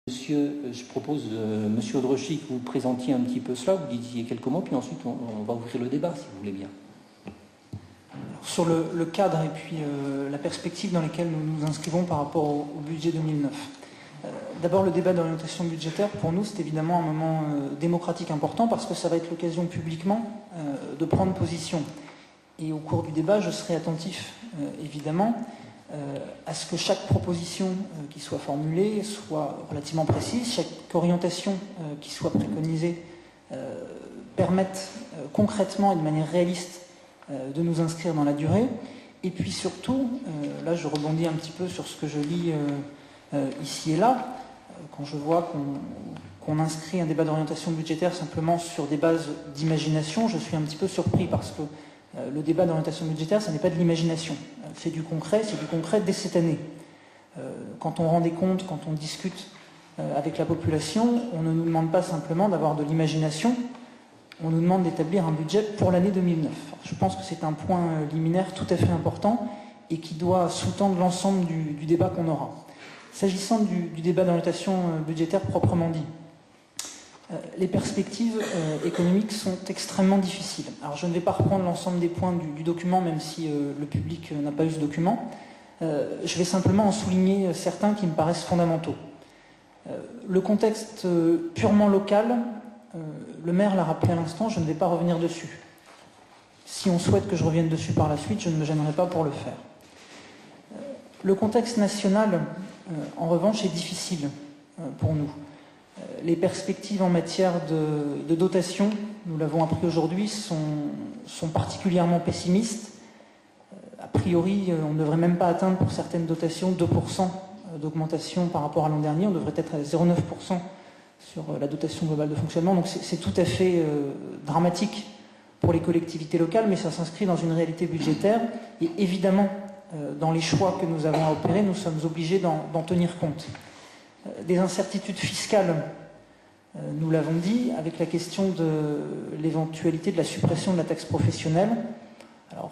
Je propose, Monsieur Audrechy, que vous présentiez un petit peu cela, vous disiez quelques mots, puis ensuite on va ouvrir le débat, si vous voulez bien. Sur le cadre et puis la perspective dans laquelle nous nous inscrivons par rapport au budget 2009. D'abord, le débat d'orientation budgétaire, pour nous, c'est évidemment un moment démocratique important parce que ça va être l'occasion publiquement de prendre position. Et au cours du débat, je serai attentif, évidemment, à ce que chaque proposition qui soit formulée soit relativement précise, chaque orientation qui soit préconisée permette concrètement et de manière réaliste de nous inscrire dans la durée. Et puis surtout, là je rebondis un petit peu sur ce que je lis ici et là, quand je vois qu'on inscrit un débat d'orientation budgétaire simplement sur des bases d'imagination, je suis un petit peu surpris parce que le débat d'orientation budgétaire, ça n'est pas de l'imagination, c'est du concret dès cette année. Quand on rend des comptes, quand on discute avec la population, on ne nous demande pas simplement d'avoir de l'imagination, on nous demande d'établir un budget pour l'année 2009. Je pense que c'est un point liminaire tout à fait important et qui doit sous-tendre l'ensemble du débat qu'on aura. S'agissant du débat d'orientation budgétaire proprement dit, les perspectives économiques sont extrêmement difficiles. Alors je ne vais pas reprendre l'ensemble des points du document, même si le public n'a pas eu ce document. Je vais simplement en souligner certains qui me paraissent fondamentaux. Le contexte purement local, le maire l'a rappelé à l'instant, je ne vais pas revenir dessus. Si on souhaite que je revienne dessus par la suite, je ne me gênerai pas pour le faire. Le contexte national, en revanche, est difficile pour nous. Les perspectives en matière de dotation, nous l'avons appris aujourd'hui, sont particulièrement pessimistes. A priori, on ne devrait même pas atteindre pour certaines dotations 2% d'augmentation par rapport à l'an dernier. On devrait être à 0,9% sur la dotation globale de fonctionnement. Donc c'est tout à fait dramatique pour les collectivités locales, mais ça s'inscrit dans une réalité budgétaire. Et évidemment, dans les choix que nous avons à opérer, nous sommes obligés d'en tenir compte. Des incertitudes fiscales, nous l'avons dit, avec la question de l'éventualité de la suppression de la taxe professionnelle. Alors,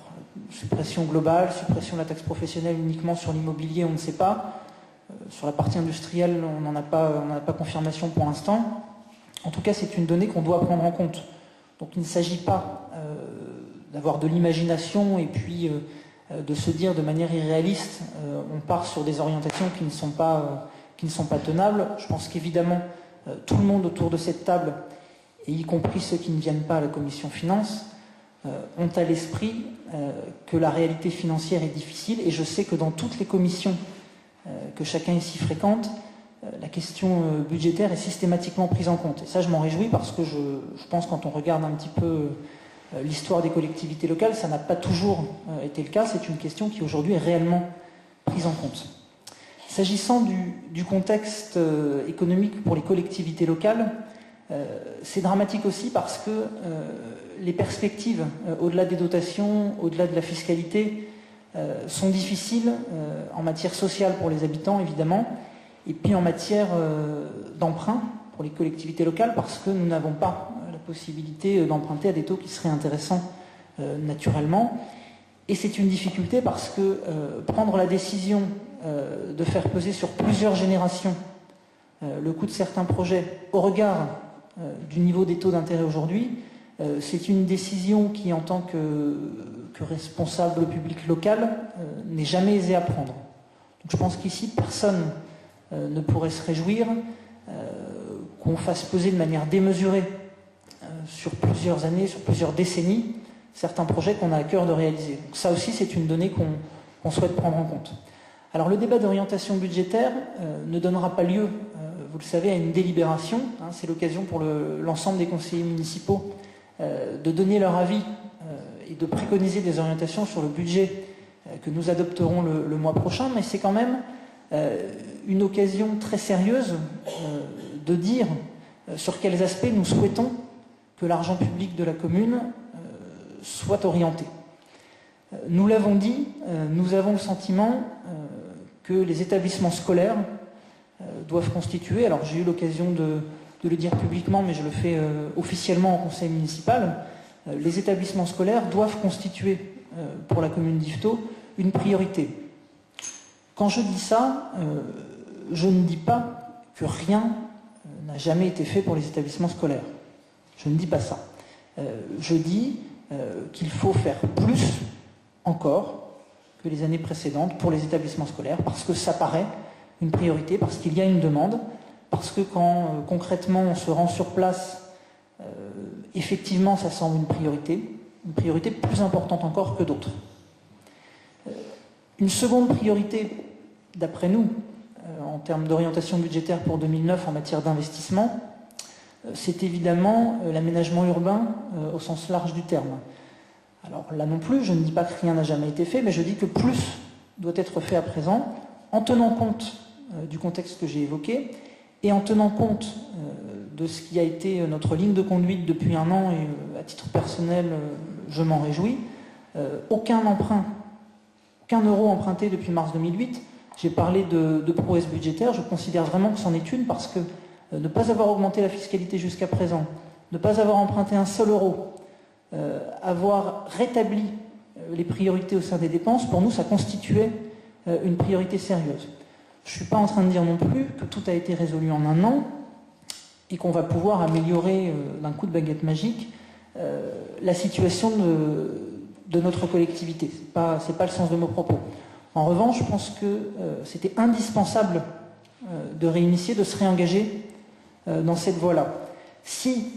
suppression globale, suppression de la taxe professionnelle uniquement sur l'immobilier, on ne sait pas. Sur la partie industrielle, on n'en a pas confirmation pour l'instant. En tout cas, c'est une donnée qu'on doit prendre en compte. Donc il ne s'agit pas d'avoir de l'imagination et puis de se dire de manière irréaliste, on part sur des orientations qui ne sont pas tenables. Je pense qu'évidemment, tout le monde autour de cette table, et y compris ceux qui ne viennent pas à la commission finances, ont à l'esprit que la réalité financière est difficile. Et je sais que dans toutes les commissions que chacun ici fréquente, la question budgétaire est systématiquement prise en compte. Et ça, je m'en réjouis parce que je pense, quand on regarde un petit peu l'histoire des collectivités locales, ça n'a pas toujours été le cas. C'est une question qui aujourd'hui est réellement prise en compte. S'agissant du contexte économique pour les collectivités locales, c'est dramatique aussi parce que les perspectives, au-delà des dotations, au-delà de la fiscalité, sont difficiles en matière sociale pour les habitants, évidemment, et puis en matière d'emprunt pour les collectivités locales, parce que nous n'avons pas la possibilité d'emprunter à des taux qui seraient intéressants naturellement. Et c'est une difficulté parce que prendre la décision de faire peser sur plusieurs générations le coût de certains projets au regard du niveau des taux d'intérêt aujourd'hui, c'est une décision qui, en tant que responsable public local, n'est jamais aisée à prendre. Donc je pense qu'ici, personne ne pourrait se réjouir qu'on fasse peser de manière démesurée sur plusieurs années, sur plusieurs décennies, certains projets qu'on a à cœur de réaliser. Donc ça aussi, c'est une donnée qu'on souhaite prendre en compte. Alors le débat d'orientation budgétaire ne donnera pas lieu, vous le savez, à une délibération. C'est l'occasion pour l'ensemble des conseillers municipaux de donner leur avis et de préconiser des orientations sur le budget que nous adopterons le mois prochain, mais c'est quand même une occasion très sérieuse de dire sur quels aspects nous souhaitons que l'argent public de la commune soit orienté. Nous l'avons dit, nous avons le sentiment que les établissements scolaires doivent constituer, alors j'ai eu l'occasion de le dire publiquement, mais je le fais officiellement en conseil municipal, les établissements scolaires doivent constituer pour la commune d'Yvetot une priorité. Quand je dis ça, je ne dis pas que rien n'a jamais été fait pour les établissements scolaires. Je ne dis pas ça. Je dis qu'il faut faire plus encore que les années précédentes pour les établissements scolaires, parce que ça paraît une priorité, parce qu'il y a une demande, parce que quand concrètement on se rend sur place, effectivement ça semble une priorité plus importante encore que d'autres. Une seconde priorité, d'après nous, en termes d'orientation budgétaire pour 2009 en matière d'investissement, c'est évidemment l'aménagement urbain au sens large du terme. Alors là non plus, je ne dis pas que rien n'a jamais été fait, mais je dis que plus doit être fait à présent, en tenant compte du contexte que j'ai évoqué, et en tenant compte de ce qui a été notre ligne de conduite depuis un an, et à titre personnel, je m'en réjouis, aucun euro emprunté depuis mars 2008. J'ai parlé de prouesse budgétaire, je considère vraiment que c'en est une, parce que ne pas avoir augmenté la fiscalité jusqu'à présent, ne pas avoir emprunté un seul euro, avoir rétabli les priorités au sein des dépenses, pour nous, ça constituait une priorité sérieuse. Je ne suis pas en train de dire non plus que tout a été résolu en un an et qu'on va pouvoir améliorer d'un coup de baguette magique la situation de notre collectivité. C'est pas le sens de mes propos. En revanche, je pense que c'était indispensable de réinitier, de se réengager dans cette voie-là. Si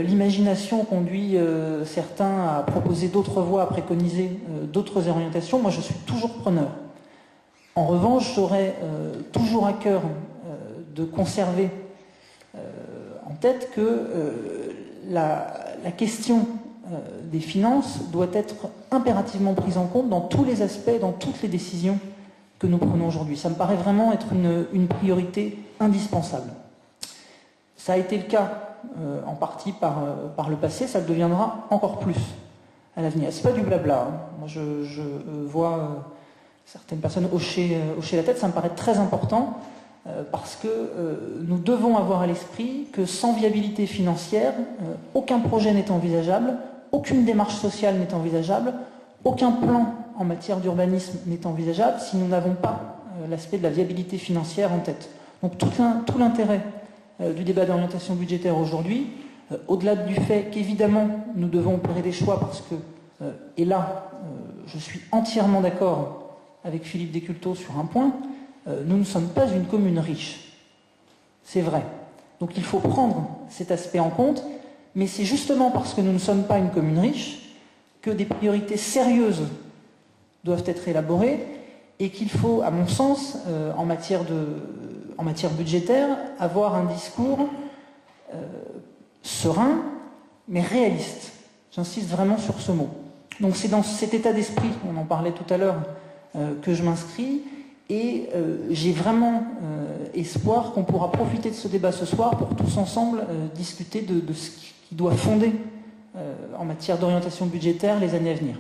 l'imagination conduit certains à proposer d'autres voies, à préconiser d'autres orientations, moi je suis toujours preneur. En revanche, j'aurais toujours à cœur de conserver en tête que la question des finances doit être impérativement prise en compte dans tous les aspects, dans toutes les décisions que nous prenons aujourd'hui. Ça me paraît vraiment être une priorité indispensable. Ça a été le cas en partie par le passé, ça le deviendra encore plus à l'avenir. C'est pas du blabla. Hein. Moi, je vois certaines personnes hocher la tête, ça me paraît très important parce que nous devons avoir à l'esprit que sans viabilité financière, aucun projet n'est envisageable, aucune démarche sociale n'est envisageable, aucun plan en matière d'urbanisme n'est envisageable si nous n'avons pas l'aspect de la viabilité financière en tête. Donc tout l'intérêt du débat d'orientation budgétaire aujourd'hui, au-delà du fait qu'évidemment nous devons opérer des choix parce que, et là je suis entièrement d'accord avec Philippe Desculteaux sur un point, nous ne sommes pas une commune riche. C'est vrai. Donc il faut prendre cet aspect en compte, mais c'est justement parce que nous ne sommes pas une commune riche que des priorités sérieuses doivent être élaborées et qu'il faut, à mon sens, en matière budgétaire, avoir un discours serein, mais réaliste. J'insiste vraiment sur ce mot. Donc c'est dans cet état d'esprit, on en parlait tout à l'heure, que je m'inscris, et j'ai vraiment espoir qu'on pourra profiter de ce débat ce soir pour tous ensemble discuter de ce qui doit fonder en matière d'orientation budgétaire les années à venir.